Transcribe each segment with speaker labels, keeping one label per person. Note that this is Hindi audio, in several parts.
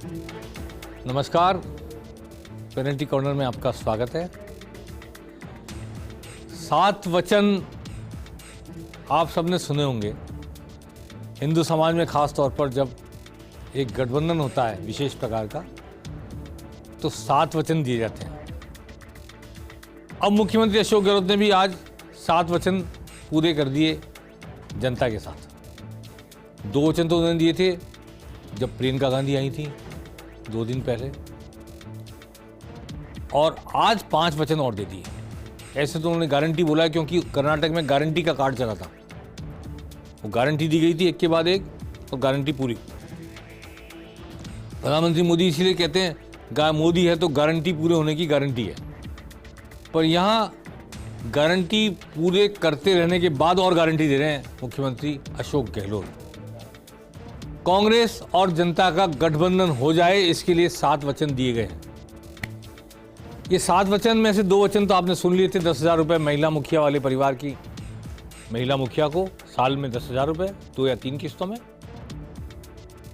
Speaker 1: नमस्कार, पेरेंटी कॉर्नर में आपका स्वागत है। 7 वचन आप सबने सुने होंगे। हिंदू समाज में खास तौर पर जब एक गठबंधन होता है विशेष प्रकार का, तो 7 वचन दिए जाते हैं। अब मुख्यमंत्री अशोक गहलोत ने भी आज 7 वचन पूरे कर दिए जनता के साथ। 2 वचन तो उन्होंने दिए थे जब प्रियंका गांधी आई थी 2 दिन पहले, और आज 5 वचन और दे दिए। ऐसे तो उन्होंने गारंटी बोला है, क्योंकि कर्नाटक में गारंटी का कार्ड चला था। वो गारंटी दी गई थी एक के बाद एक, और गारंटी पूरी। प्रधानमंत्री मोदी इसीलिए कहते हैं मोदी है तो गारंटी पूरे होने की गारंटी है। पर यहाँ गारंटी पूरे करते रहने के बाद और गारंटी दे रहे हैं मुख्यमंत्री अशोक गहलोत। कांग्रेस और जनता का गठबंधन हो जाए, इसके लिए 7 वचन दिए गए हैं। ये 7 वचन में से 2 वचन तो आपने सुन लिए थे। 10,000 रुपये महिला मुखिया वाले परिवार की महिला मुखिया को साल में 10,000 रुपये 2 या 3 किस्तों में,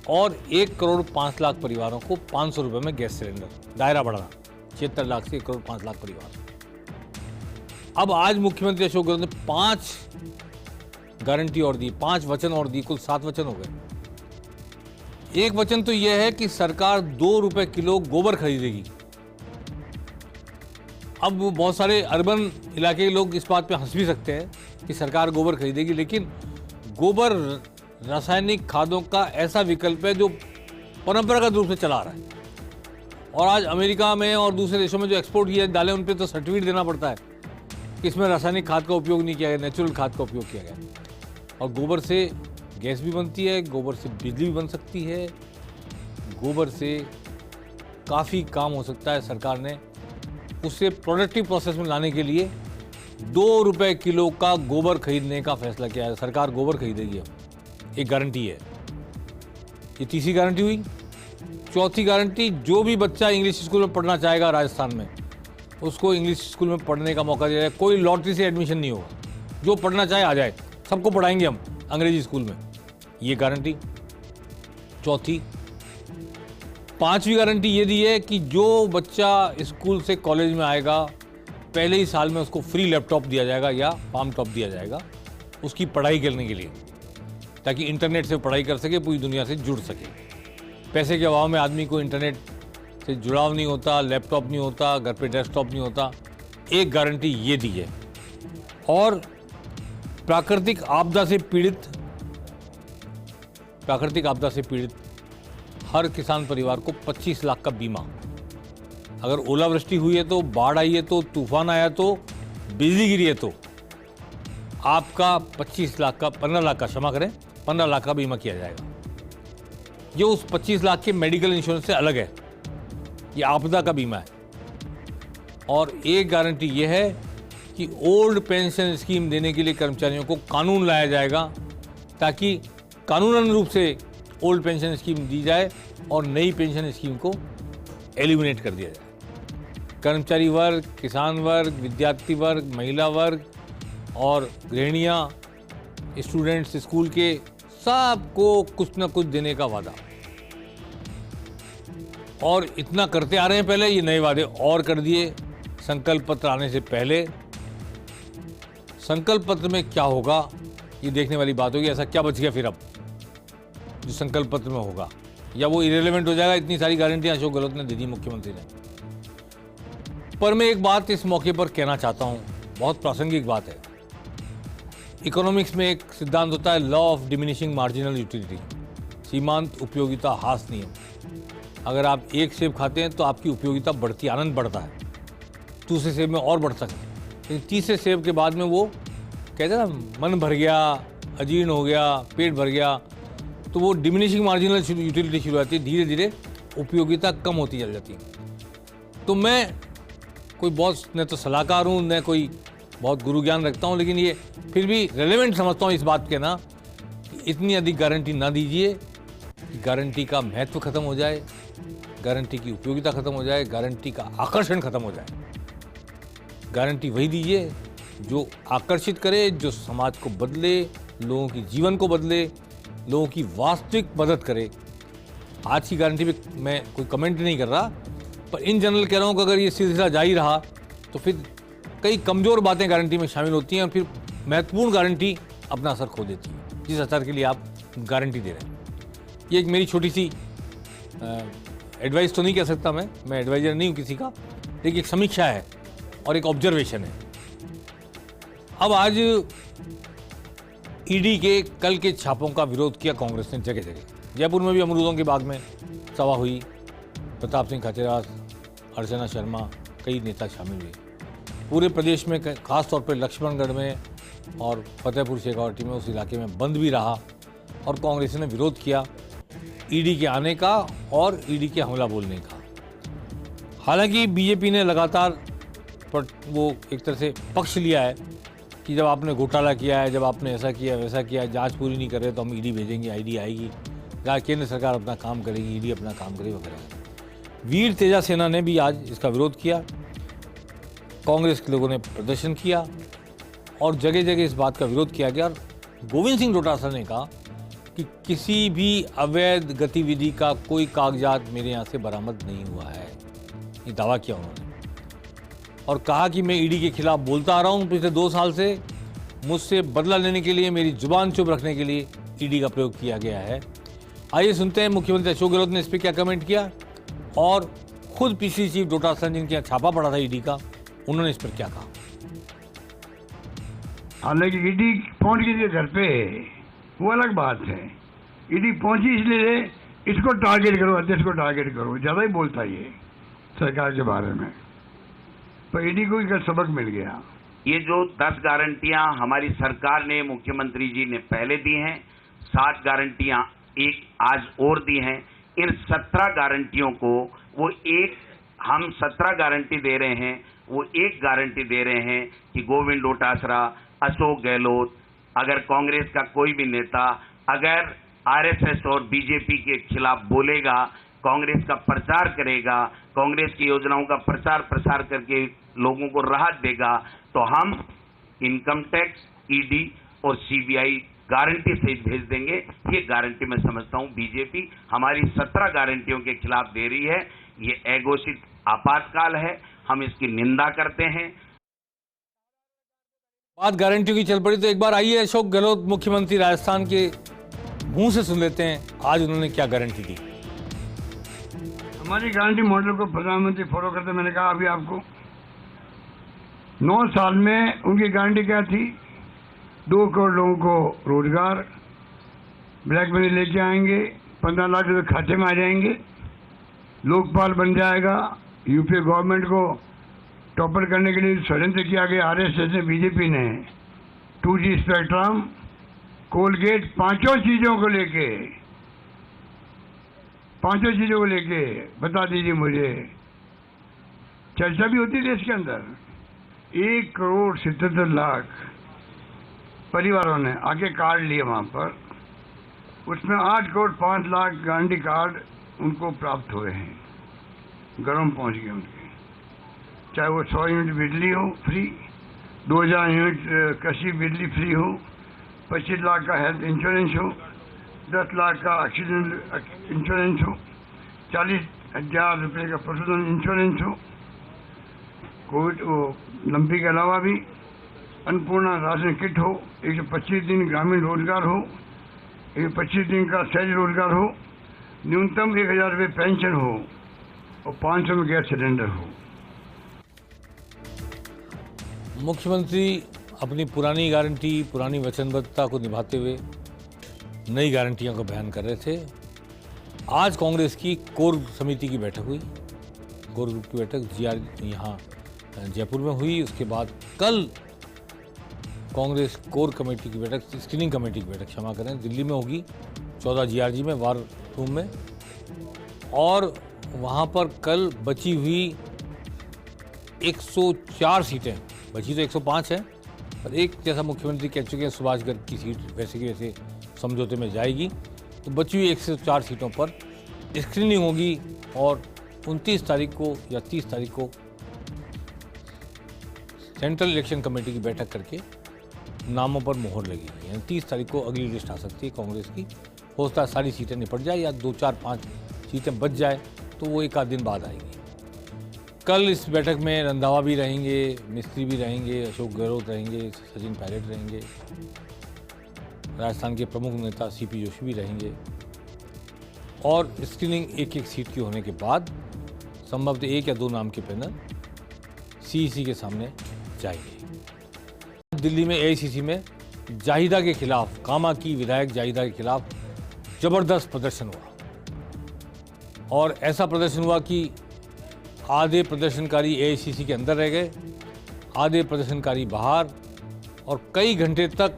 Speaker 1: और 1 करोड़ 5 लाख परिवारों को 500 रुपये में गैस सिलेंडर, दायरा बढ़ाना 76 लाख से 1 करोड़ 5 लाख परिवार। अब आज मुख्यमंत्री अशोक गहलोत ने 5 गारंटी और दी, 5 वचन और दी, कुल 7 वचन हो गए। एक वचन तो यह है कि सरकार 2 रुपए किलो गोबर खरीदेगी। अब बहुत सारे अर्बन इलाके के लोग इस बात पे हंस भी सकते हैं कि सरकार गोबर खरीदेगी, लेकिन गोबर रासायनिक खादों का ऐसा विकल्प है जो परंपरागत रूप से चला आ रहा है। और आज अमेरिका में और दूसरे देशों में जो एक्सपोर्ट किए डाले, उन पे तो सर्टिफिकेट देना पड़ता है कि इसमें रासायनिक खाद का उपयोग नहीं किया गया, नेचुरल खाद का उपयोग किया गया। और गोबर से गैस भी बनती है, गोबर से बिजली भी बन सकती है, गोबर से काफ़ी काम हो सकता है। सरकार ने उसे प्रोडक्टिव प्रोसेस में लाने के लिए 2 रुपए किलो का गोबर खरीदने का फैसला किया है। सरकार गोबर खरीदेगी। अब एक गारंटी है। ये तीसरी गारंटी हुई। चौथी गारंटी, जो भी बच्चा इंग्लिश स्कूल में पढ़ना चाहेगा राजस्थान में, उसको इंग्लिश स्कूल में पढ़ने का मौका दिया जाए। कोई लॉटरी से एडमिशन नहीं होगा, जो पढ़ना चाहे आ जाए, सबको पढ़ाएंगे हम अंग्रेजी स्कूल में। ये गारंटी चौथी। 5वीं गारंटी ये दी है कि जो बच्चा स्कूल से कॉलेज में आएगा, पहले ही साल में उसको फ्री लैपटॉप दिया जाएगा या पाम टॉप दिया जाएगा उसकी पढ़ाई करने के लिए, ताकि इंटरनेट से पढ़ाई कर सके, पूरी दुनिया से जुड़ सके। पैसे के अभाव में आदमी को इंटरनेट से जुड़ाव नहीं होता, लैपटॉप नहीं होता, घर पे डेस्कटॉप नहीं होता। एक गारंटी ये दी है। और प्राकृतिक आपदा से पीड़ित हर किसान परिवार को 25 लाख का बीमा। अगर ओलावृष्टि हुई है तो, बाढ़ आई है तो, तूफान आया तो, बिजली गिरी है तो आपका 15 लाख का 15 लाख का बीमा किया जाएगा। ये उस 25 लाख के मेडिकल इंश्योरेंस से अलग है। ये आपदा का बीमा है। और एक गारंटी ये है कि ओल्ड पेंशन स्कीम देने के लिए कर्मचारियों को कानून लाया जाएगा, ताकि कानूनन रूप से ओल्ड पेंशन स्कीम दी जाए और नई पेंशन स्कीम को एलिमिनेट कर दिया जाए। कर्मचारी वर्ग, किसान वर्ग, विद्यार्थी वर्ग, महिला वर्ग और गृहिणियाँ, स्टूडेंट्स स्कूल के, सबको कुछ ना कुछ देने का वादा। और इतना करते आ रहे हैं पहले, ये नए वादे और कर दिए संकल्प पत्र आने से पहले। संकल्प पत्र में क्या होगा ये देखने वाली बात होगी। ऐसा क्या बच गया फिर अब जो संकल्प पत्र में होगा, या वो इरेलेवेंट हो जाएगा। इतनी सारी गारंटियां अशोक गहलोत ने दे दी मुख्यमंत्री ने। पर मैं एक बात इस मौके पर कहना चाहता हूं, बहुत प्रासंगिक बात है। इकोनॉमिक्स में एक सिद्धांत होता है, law of diminishing marginal utility, सीमांत उपयोगिता ह्रास नियम। अगर आप एक सेब खाते हैं तो आपकी उपयोगिता बढ़ती, आनंद बढ़ता है, दूसरे सेब में और बढ़ सकता है। लेकिन तीसरे सेब के बाद में वो कहते हैं ना, मन भर गया, अजीर्ण हो गया, पेट भर गया, तो वो डिमिनिशिंग मार्जिनल यूटिलिटी शुरू होती है। धीरे धीरे उपयोगिता कम होती चल जाती है। तो मैं कोई बहुत न तो सलाहकार हूँ, न कोई बहुत गुरु ज्ञान रखता हूँ, लेकिन ये फिर भी रेलेवेंट समझता हूँ इस बात के ना, कि इतनी अधिक गारंटी ना दीजिए कि गारंटी का महत्व खत्म हो जाए, गारंटी की उपयोगिता खत्म हो जाए, गारंटी का आकर्षण खत्म हो जाए। गारंटी वही दीजिए जो आकर्षित करे, जो समाज को बदले, लोगों के जीवन को बदले, लोगों की वास्तविक मदद करे। आज की गारंटी पे मैं कोई कमेंट नहीं कर रहा, पर इन जनरल कह रहा हूँ कि अगर ये सिलसिला जारी रहा तो फिर कई कमज़ोर बातें गारंटी में शामिल होती हैं और फिर महत्वपूर्ण गारंटी अपना असर खो देती है जिस असर के लिए आप गारंटी दे रहे हैं। ये एक मेरी छोटी सी एडवाइस तो नहीं कह सकता, मैं एडवाइज़र नहीं हूँ किसी का, लेकिन एक समीक्षा है और एक ऑब्जर्वेशन है। अब आज ईडी के कल के छापों का विरोध किया कांग्रेस ने जगह जगह। जयपुर में भी अमरूदों के बाग में सभा हुई, प्रताप सिंह खाचेरास, अर्चना शर्मा, कई नेता शामिल हुए। पूरे प्रदेश में खास तौर पर लक्ष्मणगढ़ में और फतेहपुर शेखावटी में उस इलाके में बंद भी रहा और कांग्रेस ने विरोध किया ईडी के आने का और ईडी के हमला बोलने का। हालांकि बीजेपी ने लगातार वो एक तरह से पक्ष लिया है कि जब आपने घोटाला किया है, जब आपने ऐसा किया वैसा किया, जांच पूरी नहीं कर रहे तो हम ईडी भेजेंगे, ईडी आएगी, केंद्र सरकार अपना काम करेगी, ईडी अपना काम करेगी वगैरह। वीर तेजा सेना ने भी आज इसका विरोध किया, कांग्रेस के लोगों ने प्रदर्शन किया और जगह जगह इस बात का विरोध किया गया। और गोविंद सिंह डोटासरा ने कहा कि किसी भी अवैध गतिविधि का कोई कागजात मेरे यहाँ से बरामद नहीं हुआ है, ये दावा किया उन्होंने। और कहा कि मैं ईडी के खिलाफ बोलता आ रहा हूँ पिछले 2 साल से, मुझसे बदला लेने के लिए, मेरी जुबान चुप रखने के लिए ईडी का प्रयोग किया गया है। आइए सुनते हैं मुख्यमंत्री अशोक गहलोत ने इस पर क्या कमेंट किया और खुद पीसी चीफ डोटासरा जिनके यहाँ छापा पड़ा था ईडी का, उन्होंने इस पर क्या कहा।
Speaker 2: हालांकि ईडी पहुंच गई घर पे, वो अलग बात है। ईडी पहुंची इसलिए इसको टारगेट करो, अध्यक्ष को टारगेट करो, ज्यादा ही बोलता ये सरकार के बारे में। पर ईडी को भी सबक मिल गया।
Speaker 3: ये जो 10 गारंटियां हमारी सरकार ने, मुख्यमंत्री जी ने पहले दी हैं, 7 गारंटियां एक आज और दी हैं। इन 17 गारंटियों को हम 17 गारंटी दे रहे हैं, वो एक गारंटी दे रहे हैं कि गोविंद डोटासरा, अशोक गहलोत, अगर कांग्रेस का कोई भी नेता अगर आरएसएस और बीजेपी के खिलाफ बोलेगा, कांग्रेस का प्रचार करेगा, कांग्रेस की योजनाओं का प्रचार प्रसार करके लोगों को राहत देगा, तो हम इनकम टैक्स, ईडी और सीबीआई गारंटी सहित भेज देंगे। ये गारंटी मैं समझता हूं बीजेपी हमारी 17 गारंटियों के खिलाफ दे रही है। ये अघोषित आपातकाल है, हम इसकी निंदा करते हैं।
Speaker 1: बात गारंटियों की चल पड़ी तो एक बार आइए अशोक गहलोत मुख्यमंत्री राजस्थान के मुंह से सुन लेते हैं आज उन्होंने क्या गारंटी दी।
Speaker 2: हमारी गारंटी मॉडल को प्रधानमंत्री फॉलो करते, मैंने कहा अभी आपको 9 साल में उनकी गारंटी क्या थी? 2 करोड़ लोगों को रोजगार, ब्लैक मनी लेके आएंगे, 15 लाख रुपए खाते में आ जाएंगे, लोकपाल बन जाएगा, यूपीए गवर्नमेंट को टॉपर करने के लिए षड्यंत्र किया गया आरएसएस ने, बीजेपी ने, 2G स्पेक्ट्रम, कोलगेट, पांचों चीजों को लेके बता दीजिए मुझे। चर्चा भी होती है देश के अंदर। 1 करोड़ 77 लाख परिवारों ने आके कार्ड लिए वहां पर, उसमें 8 करोड़ 5 लाख गारंटी कार्ड उनको प्राप्त हुए हैं, घरों में पहुंच गए उनके। चाहे वो 100 यूनिट बिजली हो फ्री, 2000 यूनिट कृषि बिजली फ्री हो, 25 लाख का हेल्थ इंश्योरेंस हो, 10 लाख का एक्सीडेंट इंश्योरेंस हो, 40,000 रुपये का पशुधन इंश्योरेंस हो, कोविड लंपी के अलावा भी अन्नपूर्णा राशन किट हो, 125 दिन ग्रामीण रोजगार हो, 125 दिन का सहज रोजगार हो, न्यूनतम 1000 रुपये पेंशन हो और 500 में गैस सिलेंडर हो।
Speaker 1: मुख्यमंत्री अपनी पुरानी गारंटी, पुरानी वचनबद्धता को निभाते हुए नई गारंटियों का बयान कर रहे थे। आज कांग्रेस की कोर समिति की बैठक हुई, कोर ग्रुप की बैठक जीआर यहाँ जयपुर में हुई। उसके बाद कल कांग्रेस कोर कमेटी की बैठक, स्क्रीनिंग कमेटी की बैठक क्षमा करें, दिल्ली में होगी 14 जीआरजी में, वार रूम में। और वहाँ पर कल बची हुई 104 सीटें, बची तो 105 है, पर एक जैसा मुख्यमंत्री कह चुके हैं सुभाष गर्ग की सीट वैसे की वैसे समझौते में जाएगी, तो बची हुई 104 सीटों पर स्क्रीनिंग होगी और 29 तारीख को या 30 तारीख को सेंट्रल इलेक्शन कमेटी की बैठक करके नामों पर मोहर लगेगी। यानी 30 तारीख को अगली लिस्ट आ सकती है कांग्रेस की। हो सकता है सारी सीटें निपट जाए या 2, 4, 5 सीटें बच जाए तो वो एक आध दिन बाद आएंगी। कल इस बैठक में रंधावा भी रहेंगे, मिस्त्री भी रहेंगे, अशोक गहलोत रहेंगे, सचिन पायलट रहेंगे, राजस्थान के प्रमुख नेता सीपी जोशी भी रहेंगे और स्क्रीनिंग एक एक सीट की होने के बाद संभवतः 1 या 2 नाम के पैनल सीईसी के सामने जाएंगे। दिल्ली में एआईसीसी में जाहिदा के खिलाफ, कामा की विधायक जाहिदा के खिलाफ जबरदस्त प्रदर्शन हुआ और ऐसा प्रदर्शन हुआ कि आधे प्रदर्शनकारी एआईसीसी के अंदर रह गए, आधे प्रदर्शनकारी बाहर, और कई घंटे तक,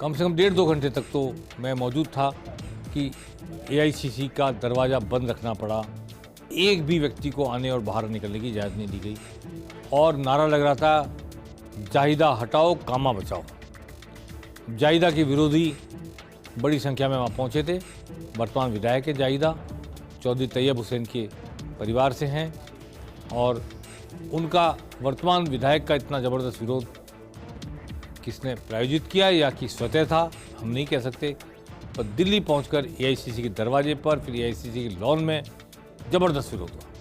Speaker 1: कम से कम 1.5-2 घंटे तक तो मैं मौजूद था कि एआईसीसी का दरवाज़ा बंद रखना पड़ा। एक भी व्यक्ति को आने और बाहर निकलने की इजाज़त नहीं दी गई और नारा लग रहा था, जाहिदा हटाओ, कामा बचाओ। जाहिदा के विरोधी बड़ी संख्या में वहाँ पहुँचे थे। वर्तमान विधायक है जाहिदा, चौधरी तैयब हुसैन के परिवार से हैं और उनका वर्तमान विधायक का इतना ज़बरदस्त विरोध किसने प्रायोजित किया या कि स्वतः था, हम नहीं कह सकते। पर दिल्ली पहुंचकर एआईसीसी के दरवाजे पर, फिर एआईसीसी के लॉन में ज़बरदस्त विरोध हुआ।